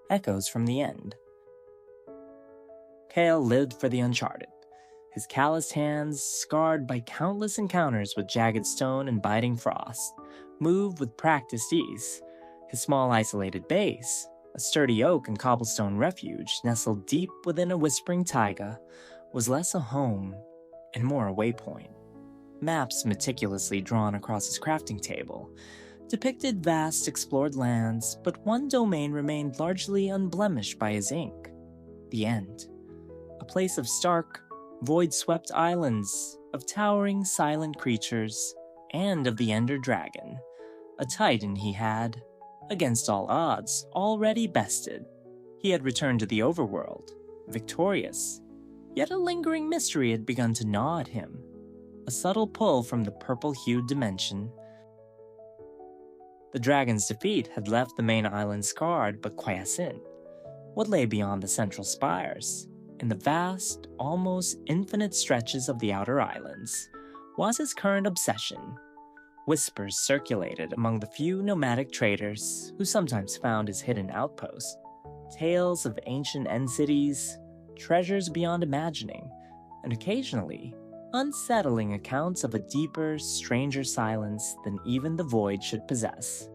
echoes from the end. Kale lived for the Uncharted, his calloused hands, scarred by countless encounters with jagged stone and biting frost, moved with practiced ease. His small isolated base, a sturdy oak and cobblestone refuge nestled deep within a whispering taiga, was less a home and more a waypoint. Maps meticulously drawn across his crafting table depicted vast explored lands, but one domain remained largely unblemished by his ink: the end. A place of stark, void-swept islands, of towering silent creatures, and of the Ender Dragon, a titan he had, against all odds, already bested. He had returned to the overworld, victorious, yet a lingering mystery had begun to gnaw at him, a subtle pull from the purple-hued dimension. The dragon's defeat had left the main island scarred but quiescent. What lay beyond the central spires, in the vast, almost infinite stretches of the outer islands, was his current obsession. Whispers circulated among the few nomadic traders who sometimes found his hidden outpost, tales of ancient end cities, treasures beyond imagining, and occasionally, unsettling accounts of a deeper, stranger silence than even the void should possess.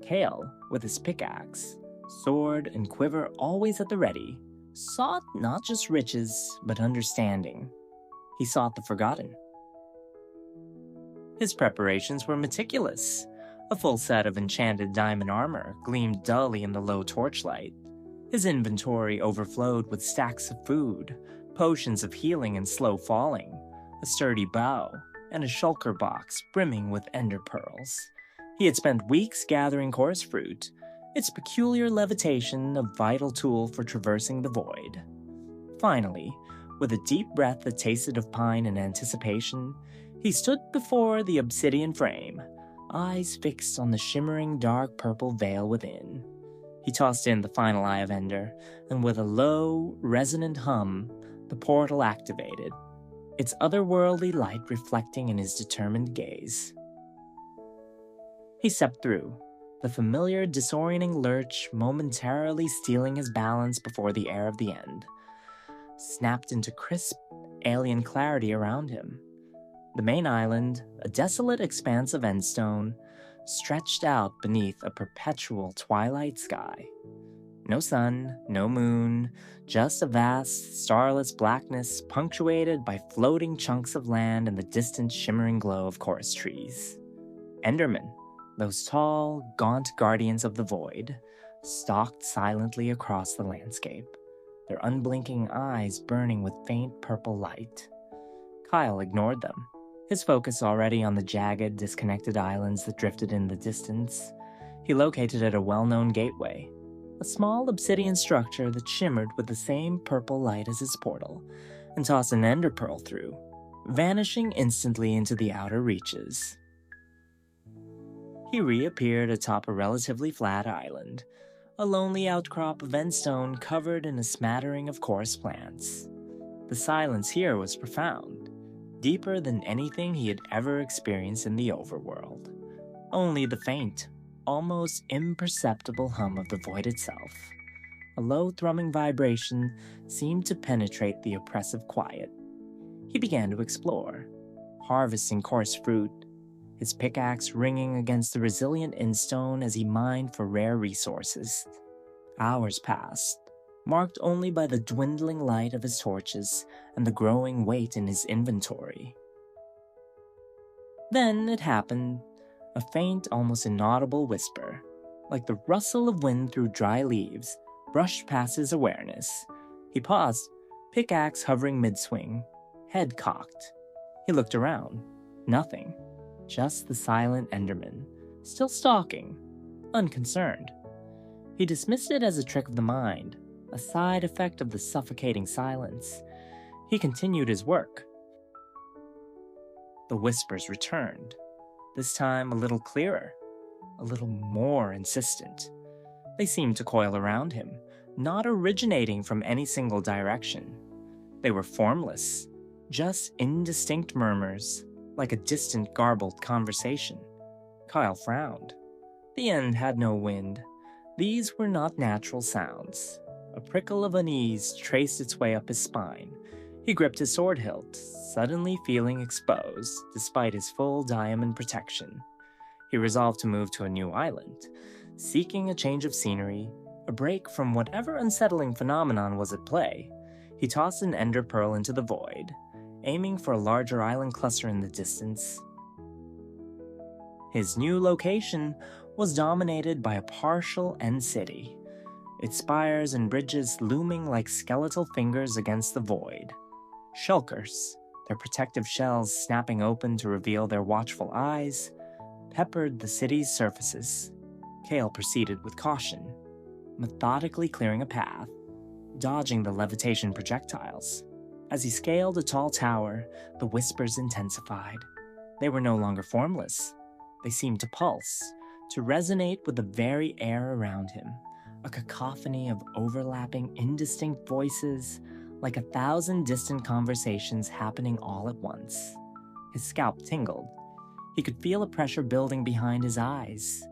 Kale, with his pickaxe, sword, and quiver always at the ready, sought not just riches, but understanding. He sought the forgotten. His preparations were meticulous. A full set of enchanted diamond armor gleamed dully in the low torchlight. His inventory overflowed with stacks of food, potions of healing and slow falling, a sturdy bow, and a shulker box brimming with ender pearls. He had spent weeks gathering chorus fruit, its peculiar levitation a vital tool for traversing the void. Finally, with a deep breath that tasted of pine and anticipation, he stood before the obsidian frame, eyes fixed on the shimmering dark purple veil within. He tossed in the final eye of Ender, and with a low, resonant hum, the portal activated, its otherworldly light reflecting in his determined gaze. He stepped through, the familiar disorienting lurch momentarily stealing his balance before the air of the end, snapped into crisp, alien clarity around him. The main island, a desolate expanse of endstone, stretched out beneath a perpetual twilight sky. No sun, no moon, just a vast, starless blackness punctuated by floating chunks of land and the distant shimmering glow of chorus trees. Endermen, those tall, gaunt guardians of the void, stalked silently across the landscape, their unblinking eyes burning with faint purple light. Kyle ignored them, his focus already on the jagged, disconnected islands that drifted in the distance. He located at a well-known gateway, a small obsidian structure that shimmered with the same purple light as his portal, and tossed an ender pearl through, vanishing instantly into the outer reaches. He reappeared atop a relatively flat island, a lonely outcrop of endstone covered in a smattering of coarse plants. The silence here was profound, deeper than anything he had ever experienced in the overworld. Only the faint, almost imperceptible hum of the void itself, a low thrumming vibration, seemed to penetrate the oppressive quiet. He began to explore, harvesting coarse fruit, his pickaxe ringing against the resilient endstone as he mined for rare resources. Hours passed, marked only by the dwindling light of his torches and the growing weight in his inventory. Then it happened, a faint, almost inaudible whisper, like the rustle of wind through dry leaves, brushed past his awareness. He paused, pickaxe hovering mid-swing, head cocked. He looked around. Nothing. Just the silent Enderman, still stalking, unconcerned. He dismissed it as a trick of the mind, a side effect of the suffocating silence. He continued his work. The whispers returned, this time a little clearer, a little more insistent. They seemed to coil around him, not originating from any single direction. They were formless, just indistinct murmurs, like a distant garbled conversation. Kyle frowned. The end had no wind, These were not natural sounds. A prickle of unease traced its way up his spine. He gripped his sword hilt, suddenly feeling exposed despite his full diamond protection. He resolved to move to a new island, seeking a change of scenery, a break from whatever unsettling phenomenon was at play. He tossed an ender pearl into the void, aiming for a larger island cluster in the distance. His new location was dominated by a partial end city, its spires and bridges looming like skeletal fingers against the void. Shulkers, their protective shells snapping open to reveal their watchful eyes, peppered the city's surfaces. Kale proceeded with caution, methodically clearing a path, dodging the levitation projectiles. As he scaled a tall tower, the whispers intensified. They were no longer formless. They seemed to pulse, to resonate with the very air around him, a cacophony of overlapping, indistinct voices, like 1,000 distant conversations happening all at once. His scalp tingled. He could feel a pressure building behind his eyes.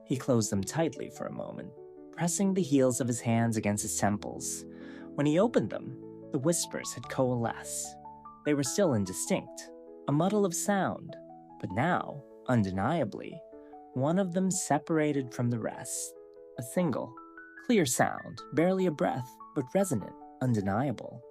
He closed them tightly for a moment, pressing the heels of his hands against his temples. When he opened them, the whispers had coalesced. They were still indistinct, a muddle of sound, but now, undeniably, one of them separated from the rest. A single, clear sound, barely a breath, but resonant, undeniable.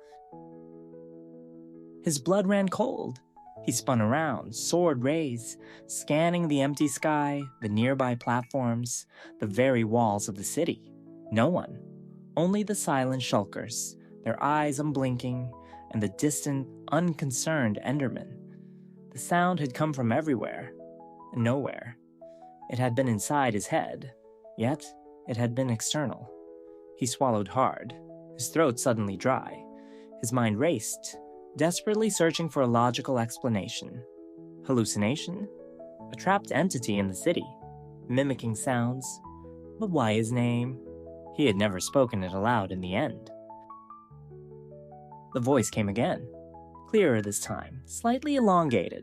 His blood ran cold. He spun around, sword raised, scanning the empty sky, the nearby platforms, the very walls of the city. No one. Only the silent shulkers, their eyes unblinking, and the distant, unconcerned Enderman. The sound had come from everywhere, and nowhere. It had been inside his head, yet it had been external. He swallowed hard, his throat suddenly dry. His mind raced, desperately searching for a logical explanation. Hallucination? A trapped entity in the city, mimicking sounds. But why his name? He had never spoken it aloud in the end. The voice came again, clearer this time, slightly elongated,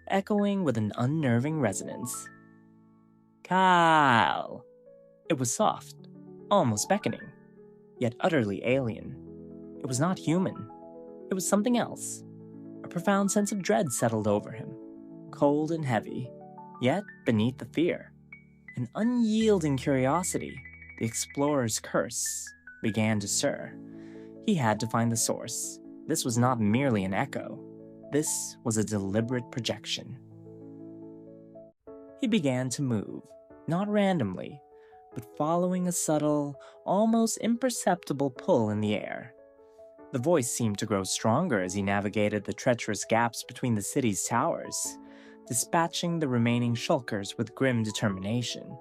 echoing with an unnerving resonance. Kyle! It was soft, almost beckoning, yet utterly alien. It was not human. It was something else. A profound sense of dread settled over him, cold and heavy, yet beneath the fear, an unyielding curiosity. The explorer's curse began to stir. He had to find the source. This was not merely an echo. This was a deliberate projection. He began to move, not randomly, but following a subtle, almost imperceptible pull in the air. The voice seemed to grow stronger as he navigated the treacherous gaps between the city's towers, dispatching the remaining shulkers with grim determination.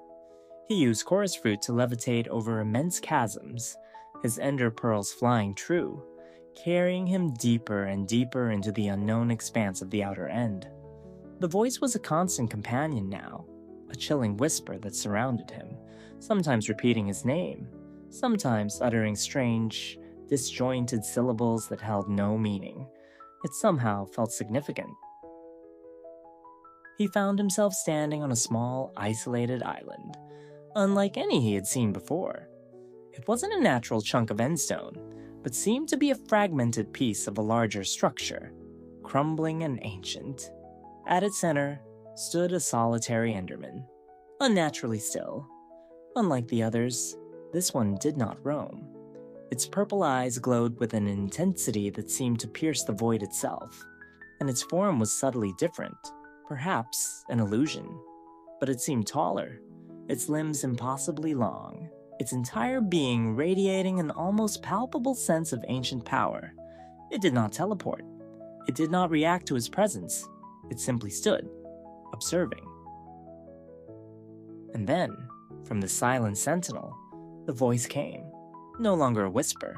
He used chorus fruit to levitate over immense chasms, his ender pearls flying true, carrying him deeper and deeper into the unknown expanse of the outer end. The voice was a constant companion now, a chilling whisper that surrounded him, sometimes repeating his name, sometimes uttering strange, disjointed syllables that held no meaning. It somehow felt significant. He found himself standing on a small, isolated island, unlike any he had seen before. It wasn't a natural chunk of endstone, but seemed to be a fragmented piece of a larger structure, crumbling and ancient. At its center stood a solitary Enderman, unnaturally still. Unlike the others, this one did not roam. Its purple eyes glowed with an intensity that seemed to pierce the void itself, and its form was subtly different, perhaps an illusion. But it seemed taller, its limbs impossibly long, its entire being radiating an almost palpable sense of ancient power. It did not teleport. It did not react to his presence. It simply stood, observing. And then, from the silent sentinel, the voice came. No longer a whisper,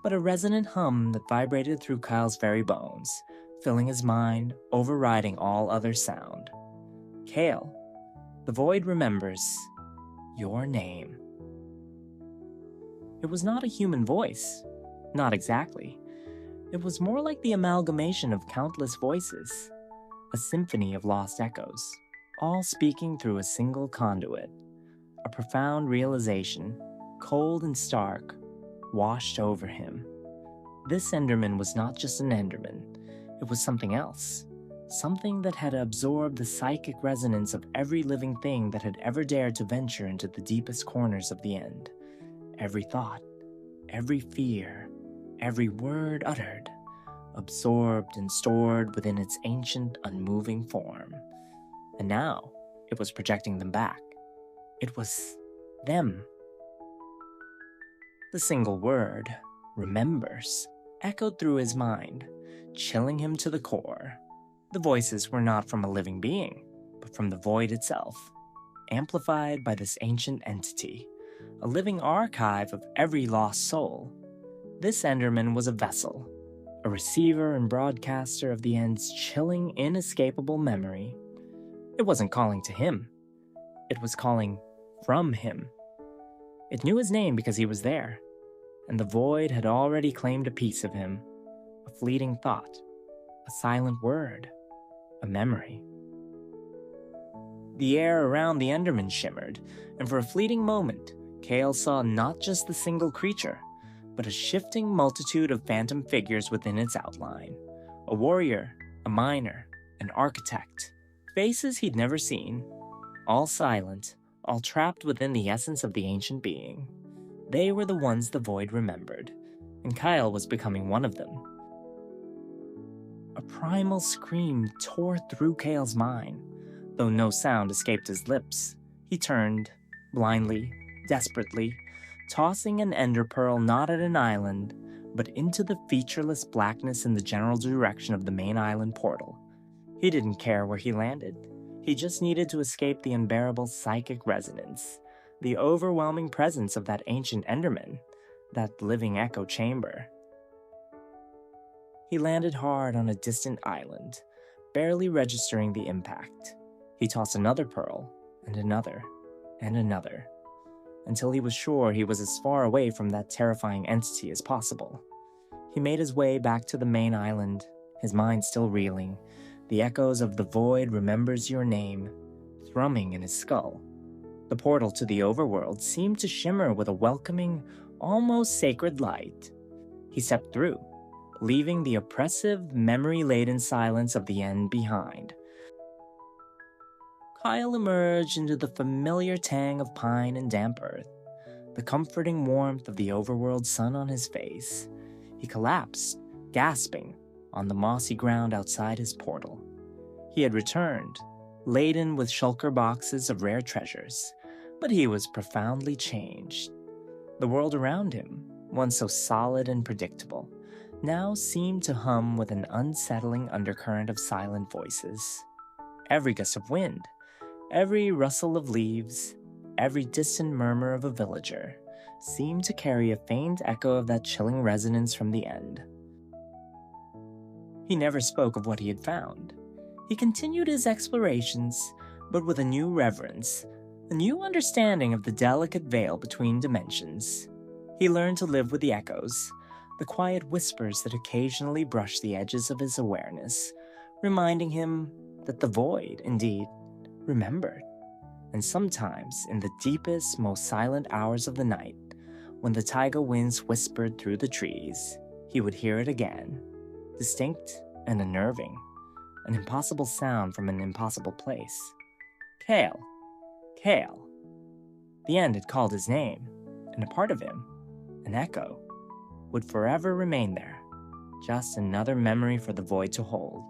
but a resonant hum that vibrated through Kyle's very bones, filling his mind, overriding all other sound. Kale, the void remembers your name. It was not a human voice. Not exactly. It was more like the amalgamation of countless voices, a symphony of lost echoes, all speaking through a single conduit, A profound realization, cold and stark, washed over him. This Enderman was not just an Enderman, it was something else. Something that had absorbed the psychic resonance of every living thing that had ever dared to venture into the deepest corners of the End. Every thought, every fear, every word uttered, absorbed and stored within its ancient, unmoving form. And now, it was projecting them back. It was them. The single word, remembers, echoed through his mind, chilling him to the core. The voices were not from a living being, but from the void itself, amplified by this ancient entity, a living archive of every lost soul. This Enderman was a vessel, a receiver and broadcaster of the End's chilling, inescapable memory. It wasn't calling to him. It was calling from him. It knew his name because he was there, and the void had already claimed a piece of him, a fleeting thought, a silent word, a memory. The air around the Enderman shimmered, and for a fleeting moment, Kale saw not just the single creature, but a shifting multitude of phantom figures within its outline. A warrior, a miner, an architect. Faces he'd never seen. All silent, all trapped within the essence of the ancient being. They were the ones the void remembered, and Kyle was becoming one of them. A primal scream tore through Kale's mind. Though no sound escaped his lips, he turned, blindly, desperately, tossing an ender pearl not at an island, but into the featureless blackness in the general direction of the main island portal. He didn't care where he landed. He just needed to escape the unbearable psychic resonance, the overwhelming presence of that ancient Enderman, that living echo chamber. He landed hard on a distant island, barely registering the impact. He tossed another pearl, and another, until he was sure he was as far away from that terrifying entity as possible. He made his way back to the main island, his mind still reeling, the echoes of the void remembers your name thrumming in his skull. The portal to the overworld seemed to shimmer with a welcoming, almost sacred light. He stepped through, leaving the oppressive, memory-laden silence of the End behind. Kyle emerged into the familiar tang of pine and damp earth, the comforting warmth of the overworld sun on his face. He collapsed, gasping, on the mossy ground outside his portal. He had returned, laden with shulker boxes of rare treasures, but he was profoundly changed. The world around him, once so solid and predictable, now seemed to hum with an unsettling undercurrent of silent voices. Every gust of wind, every rustle of leaves, every distant murmur of a villager seemed to carry a faint echo of that chilling resonance from the End. He never spoke of what he had found. He continued his explorations, but with a new reverence, a new understanding of the delicate veil between dimensions. He learned to live with the echoes, the quiet whispers that occasionally brushed the edges of his awareness, reminding him that the void, indeed, remembered. And sometimes, in the deepest, most silent hours of the night, when the taiga winds whispered through the trees, he would hear it again, distinct and unnerving, an impossible sound from an impossible place. Kale. Kale. The End had called his name, and a part of him, an echo, would forever remain there, just another memory for the void to hold.